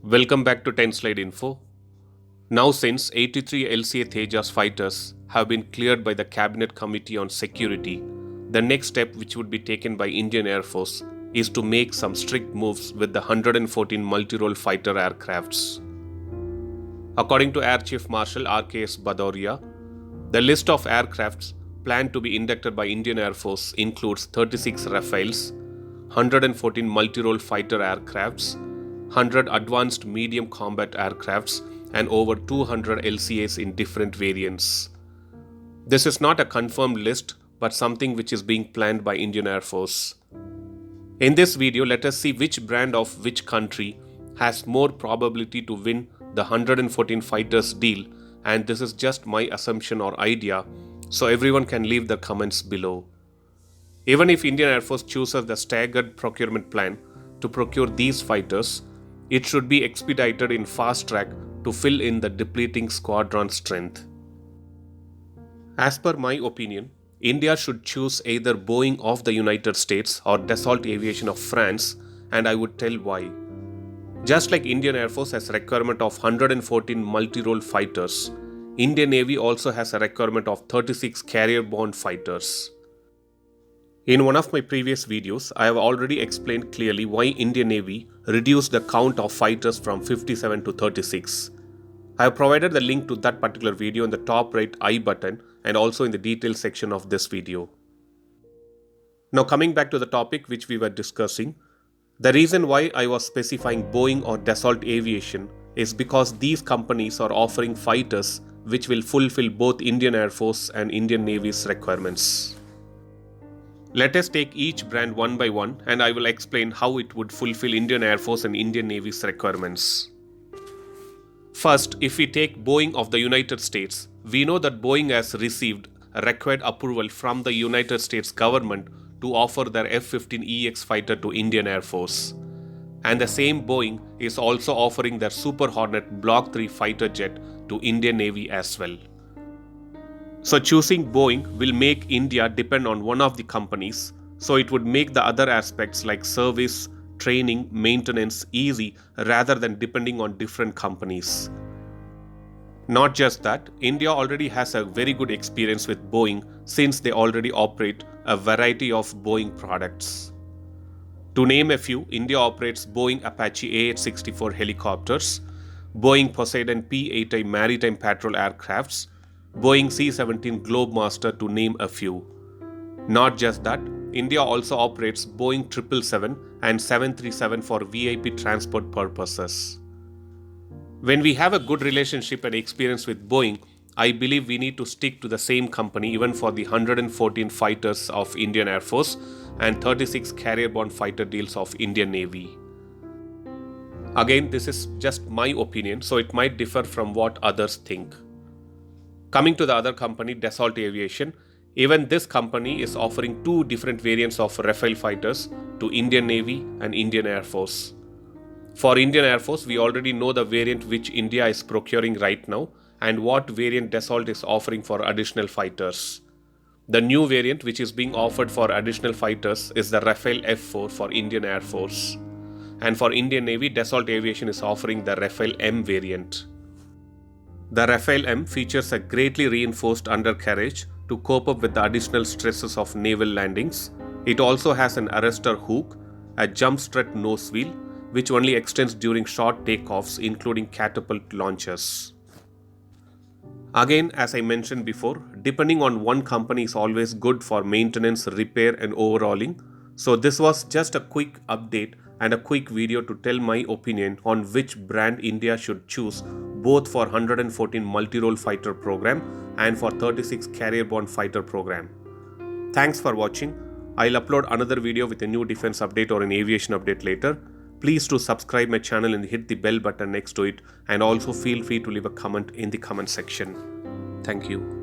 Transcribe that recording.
Welcome back to 10 Slide Info. Now, since 83 LCA Tejas fighters have been cleared by the Cabinet Committee on Security, the next step which would be taken by Indian Air Force is to make some strict moves with the 114 multi-role fighter aircrafts. According to Air Chief Marshal RKS Bhadauria, the list of aircrafts planned to be inducted by Indian Air Force includes 36 Rafales, 114 multi-role fighter aircrafts, 100 advanced medium combat aircrafts, and over 200 LCAs in different variants. This is not a confirmed list, but something which is being planned by Indian Air Force. In this video, let us see which brand of which country has more probability to win the 114 fighters deal, and this is just my assumption or idea, so everyone can leave the comments below. Even if Indian Air Force chooses the staggered procurement plan to procure these fighters, it should be expedited in fast track to fill in the depleting squadron strength. As per my opinion, India should choose either Boeing of the United States or Dassault Aviation of France, and I would tell why. Just like Indian Air Force has a requirement of 114 multi-role fighters, Indian Navy also has a requirement of 36 carrier-borne fighters. In one of my previous videos, I have already explained clearly why Indian Navy reduced the count of fighters from 57 to 36. I have provided the link to that particular video in the top right I button and also in the details section of this video. Now coming back to the topic which we were discussing, the reason why I was specifying Boeing or Dassault Aviation is because these companies are offering fighters which will fulfill both Indian Air Force and Indian Navy's requirements. Let us take each brand one by one and I will explain how it would fulfill Indian Air Force and Indian Navy's requirements. First, if we take Boeing of the United States, we know that Boeing has received a required approval from the United States government to offer their F-15EX fighter to Indian Air Force. And the same Boeing is also offering their Super Hornet Block 3 fighter jet to Indian Navy as well. So choosing Boeing will make India depend on one of the companies, so it would make the other aspects like service, training, maintenance easy rather than depending on different companies. Not just that, India already has a very good experience with Boeing since they already operate a variety of Boeing products. To name a few, India operates Boeing Apache AH-64 helicopters, Boeing Poseidon P-8I maritime patrol aircrafts, Boeing C-17 Globemaster to name a few. Not just that, India also operates Boeing 777 and 737 for VIP transport purposes. When we have a good relationship and experience with Boeing, I believe we need to stick to the same company even for the 114 fighters of Indian Air Force and 36 carrier-borne fighter deals of Indian Navy. Again, this is just my opinion, so it might differ from what others think. Coming to the other company, Dassault Aviation, even this company is offering two different variants of Rafale fighters to Indian Navy and Indian Air Force. For Indian Air Force, we already know the variant which India is procuring right now and what variant Dassault is offering for additional fighters. The new variant which is being offered for additional fighters is the Rafale F4 for Indian Air Force. And for Indian Navy, Dassault Aviation is offering the Rafale M variant. The Rafale M features a greatly reinforced undercarriage to cope up with the additional stresses of naval landings. It also has an arrestor hook, a jump strut nose wheel, which only extends during short takeoffs, including catapult launches. Again, as I mentioned before, depending on one company is always good for maintenance, repair, and overhauling. So this was just a quick update and a quick video to tell my opinion on which brand India should choose both for 114 multi-role fighter program and for 36 carrier-borne fighter program. Thanks for watching. I'll upload another video with a new defense update or an aviation update later. Please do subscribe my channel and hit the bell button next to it, and also feel free to leave a comment in the comment section. Thank you.